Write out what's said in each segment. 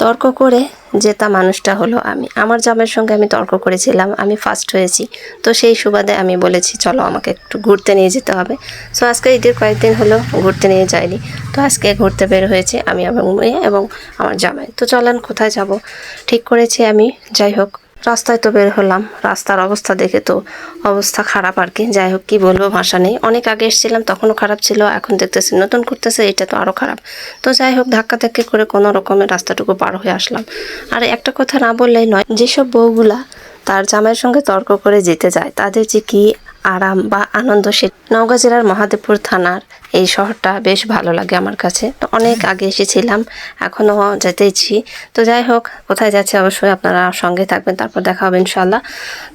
তর্ক করে জেতা মানুষটা হলো আমি। আমার জামাইয়ের সঙ্গে আমি তর্ক করেছিলাম, আমি ফার্স্ট হয়েছি। তো সেই সুবাদে আমি বলেছি চলো আমাকে একটু ঘুরতে নিয়ে যেতে হবে। সো আজকে ঈদের কয়েকদিন হলো ঘুরতে নিয়ে যায়নি, তো আজকে ঘুরতে বের হয়েছে আমি এবং মেয়ে এবং আমার জামাই। তো চলেন কোথায় যাব ঠিক করেছি আমি। যাই হোক, রাস্তায় তো বের হলাম, রাস্তার অবস্থা দেখে তো অবস্থা খারাপ আর কি। যাই হোক, কি বলবো, ভাষা নেই। অনেক আগে এসেছিলাম তখনও খারাপ ছিল, এখন দেখতেছি নতুন করতেছে, এটা তো আরও খারাপ। তো যাই হোক, ধাক্কা ধাক্কি করে কোনো রকমের রাস্তাটুকু পার হয়ে আসলাম। আর একটা কথা না বললেই নয়, যেসব বউগুলা তার জামাইয়ের সঙ্গে তর্ক করে যেতে যায় তাদের যে কি আরাম বা আনন্দ, সে নওগাঁ জেলার মহাদেবপুর থানার এই শহরটা বেশ ভালো লাগে আমার কাছে। তো অনেক আগে এসেছিলাম, এখনও যেতেইছি। তো যাই হোক, কোথায় যাচ্ছে অবশ্যই আপনারা সঙ্গে থাকবেন, তারপর দেখা হবে ইনশাল্লাহ।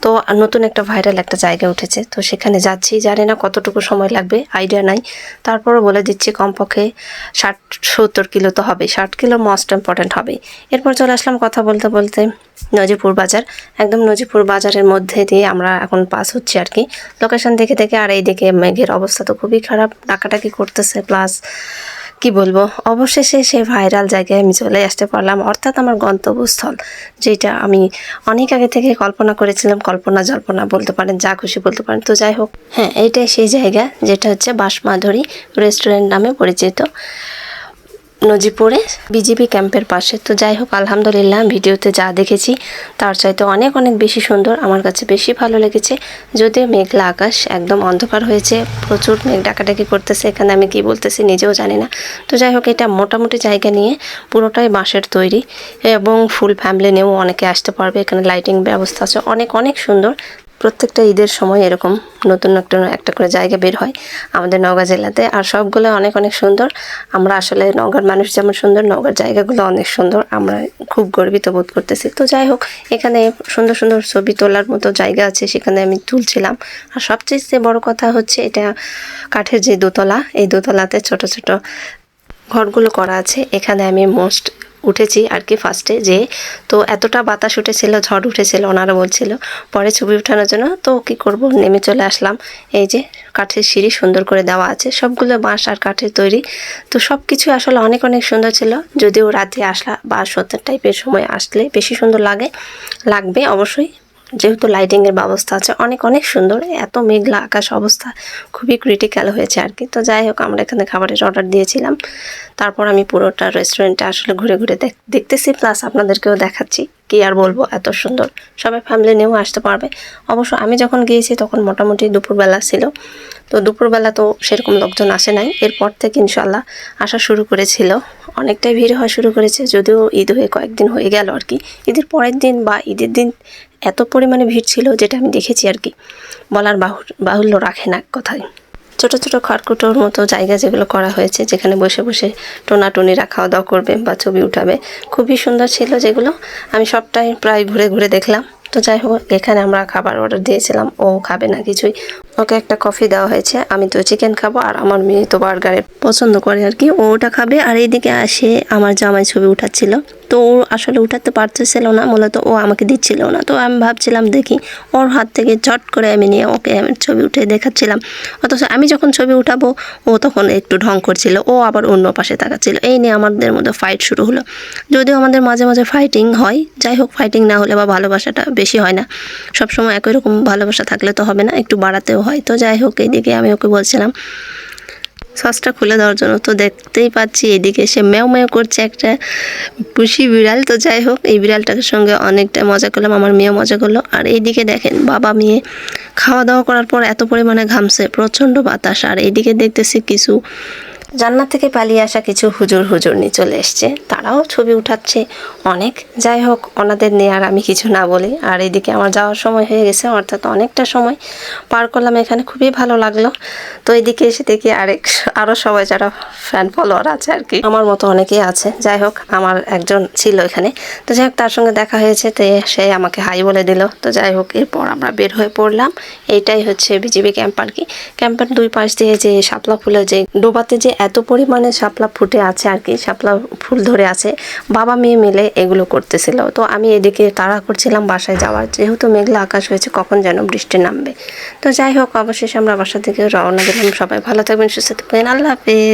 তো নতুন একটা ভাইরাল একটা জায়গা উঠেছে, তো সেখানে যাচ্ছি। জানি না কতটুকু সময় লাগবে, আইডিয়া নাই। তারপরও বলে দিচ্ছি কমপক্ষে 60-70 কিলো তো হবে, 60 কিলো মোস্ট ইম্পর্ট্যান্ট হবে। এরপর চলে আসলাম কথা বলতে বলতে নজিপুর বাজার। একদম নজিপুর বাজারের মধ্যে দিয়ে আমরা এখন পাস হচ্ছি আর কি, লোকেশন দেখে দেখে। আর এইদিকে মেঘের অবস্থা তো খুবই খারাপ, ডাকাডাকি করতেছে, প্লাস কি বলবো, অবশেষে সেই ভাইরাল জায়গায় আমি চলে আসতে পারলাম, অর্থাৎ আমার গন্তব্যস্থল, যেটা আমি অনেক আগে থেকে কল্পনা করেছিলাম। কল্পনা জল্পনা বলতে পারেন, যা খুশি বলতে পারেন। তো যাই হোক, হ্যাঁ, এইটাই সেই জায়গা যেটা হচ্ছে বাঁশমাধুরী রেস্টুরেন্ট নামে পরিচিত, নজিপুরে বিজিবি ক্যাম্পের পাশে। তো যাই হোক, আলহামদুলিল্লাহ ভিডিওতে যা দেখেছি তার চাইতে অনেক অনেক বেশি সুন্দর, আমার কাছে বেশি ভালো লেগেছে। যদিও মেঘলা আকাশ, একদম অন্ধকার হয়েছে, প্রচুর মেঘ ডাকাডাকি করতেছে, এখানে আমি কি বলতেছি নিজেও জানি না। তো যাই হোক, এটা মোটামুটি জায়গা নিয়ে পুরোটাই বাঁশের তৈরি এবং ফুল ফ্যামিলি নিয়েও অনেকে আসতে পারবে। এখানে লাইটিং ব্যবস্থা আছে, অনেক অনেক সুন্দর। প্রত্যেকটা ঈদের সময় এরকম নতুন একটা করে জায়গা বের হয় আমাদের নওগাঁ জেলাতে, আর সবগুলো অনেক অনেক সুন্দর। আমরা আসলে নওগাঁর মানুষ যেমন সুন্দর, নওগাঁর জায়গাগুলো অনেক সুন্দর, আমরা খুব গর্বিত বোধ করতেছি। তো যাই হোক, এখানে সুন্দর সুন্দর ছবি তোলার মতো জায়গা আছে, সেখানে আমি তুলছিলাম। আর সবচেয়ে বড় কথা হচ্ছে, এটা কাঠের যে দোতলা, এই দোতলাতে ছোট ছোট ঘরগুলো করা আছে। এখানে আমি উঠেছি আর কি ফার্স্টে যে, তো এতটা বাতাস উঠেছিল, ঝড় উঠেছিল, ওনারা বলছিল পরে ছবি ওঠানোর জন্য। তো কি করব, নেমে চলে আসলাম। এই যে কাঠের সিঁড়ি সুন্দর করে দেওয়া আছে, সবগুলো বাঁশ আর কাঠের তৈরি। তো সব কিছু আসলে অনেক অনেক সুন্দর ছিল। যদিও রাতে আসলা বা সন্ধ্যা টাইপের সময় আসলে বেশি সুন্দর লাগবে অবশ্যই, যেহেতু লাইটিংয়ের ব্যবস্থা আছে। অনেক অনেক সুন্দর, এত মেঘলা আকাশ, অবস্থা খুবই ক্রিটিক্যাল হয়েছে আর কি। তো যাই হোক, আমরা এখানে খাবারের অর্ডার দিয়েছিলাম। তারপর আমি পুরোটা রেস্টুরেন্টে আসলে ঘুরে ঘুরে দেখতেছি, প্লাস আপনাদেরকেও দেখাচ্ছি। কি আর বলবো, এত সুন্দর, সবাই ফ্যামিলি নিয়েও আসতে পারবে। অবশ্য আমি যখন গিয়েছি তখন মোটামুটি দুপুরবেলা ছিল, তো দুপুরবেলা তো সেরকম লোকজন আসে নাই। এরপর থেকে ইনশাল্লাহ আসা শুরু করেছিল, অনেকটাই ভিড় হওয়া শুরু করেছে। যদিও ঈদ হয়ে কয়েকদিন হয়ে গেল আর কি, ঈদের পরের দিন বা ঈদের দিন এত পরিমাণে ভিড় ছিল, যেটা আমি দেখেছি আর কি, বলার বাহুল্য রাখে না কথায়। ছোট ছোট খড়কুটোর মতো জায়গা যেগুলো করা হয়েছে, যেখানে বসে বসে টোনাটুনিরা খাওয়া দাওয়া করবে বা ছবি উঠাবে, খুবই সুন্দর ছিল। যেগুলো আমি সবটাই প্রায় ঘুরে ঘুরে দেখলাম। তো যাই হোক, এখানে আমরা খাবার অর্ডার দিয়েছিলাম, ও খাবে না কিছুই, ওকে একটা কফি দেওয়া হয়েছে। আমি তো চিকেন খাবো, আর আমার মেয়ে তো বার্গারে পছন্দ করে আর কি, ও ওটা খাবে। আর এইদিকে আসে আমার জামাই ছবি উঠাচ্ছিল, তো ও আসলে উঠাতে পারতেছিল না, মূলত ও আমাকে দিচ্ছিল না। তো আমি ভাবছিলাম দেখি ওর হাত থেকে ঝট করে আমি নিয়ে ওকে আমি ছবি উঠে দেখাচ্ছিলাম। অথচ আমি যখন ছবি উঠাবো ও তখন একটু ঢং করছিল, ও আবার অন্য পাশে তাকাচ্ছিল। এই নিয়ে আমাদের মধ্যে ফাইট শুরু হলো। যদিও আমাদের মাঝে মাঝে ফাইটিং হয়, যাই হোক, ফাইটিং না হলে বা ভালোবাসাটা বেশি হয় না, সবসময় একই রকম ভালোবাসা থাকলে তো হবে না, একটু বাড়াতেও হয়। তো যাই হোক, এইদিকে আমি ওকে বলছিলাম সসটা খুলে দেওয়ার জন্য। তো দেখতেই পাচ্ছি এদিকে সে ম্যাও ম্যাও করছে, একটা পুষি বিড়াল। তো যাই হোক, এই বিড়ালটার সঙ্গে অনেকটা মজা করলাম, আমার মেয়েও মজা করলো। আর এইদিকে দেখেন, বাবা মেয়ে খাওয়া দাওয়া করার পর এত পরিমাণে ঘামছে, প্রচণ্ড বাতাস। আর এইদিকে দেখতেছি কিছু জান্নাত থেকে পালিয়ে আসা কিছু হুজুর চলে এসছে, তারাও ছবি উঠাচ্ছে অনেক। যাই হোক, ওনাদের নিয়ে আর আমি কিছু না বলি। আর এদিকে আমার যাওয়ার সময় হয়ে গেছে, অর্থাৎ অনেকটা সময় পার করলাম এখানে, খুবই ভালো লাগলো। তো এদিকে এসে দেখি আরও সবাই যারা ফ্যান ফলোয়ার আছে আর কি, আমার মতো অনেকেই আছে। যাই হোক, আমার একজন ছিল এখানে, তো যাই হোক তার সঙ্গে দেখা হয়েছে, তো সে আমাকে হাই বলে দিল। তো যাই হোক, এরপর আমরা বের হয়ে পড়লাম। এইটাই হচ্ছে বিজিবি ক্যাম্প আর কি। ক্যাম্পের দুই পাশ দিয়ে যে শাপলা ফুলের যে ডোবাতে যে এত পরিমাণে শাপলা ফুটে আছে আর কি, শাপলা ফুল ধরে আছে, বাবা মেয়ে মিলে এগুলো করতেছিল। তো আমি এদিকে তাড়া করছিলাম বাসায় যাওয়ার, যেহেতু মেঘলা আকাশ হয়েছে, কখন যেন বৃষ্টি নামবে। তো যাই হোক, অবশেষে আমরা বাসা থেকে রওনা দিলাম। সবাই ভালো থাকবেন, সুস্থ থাকবেন, আল্লাহ হাফেজ।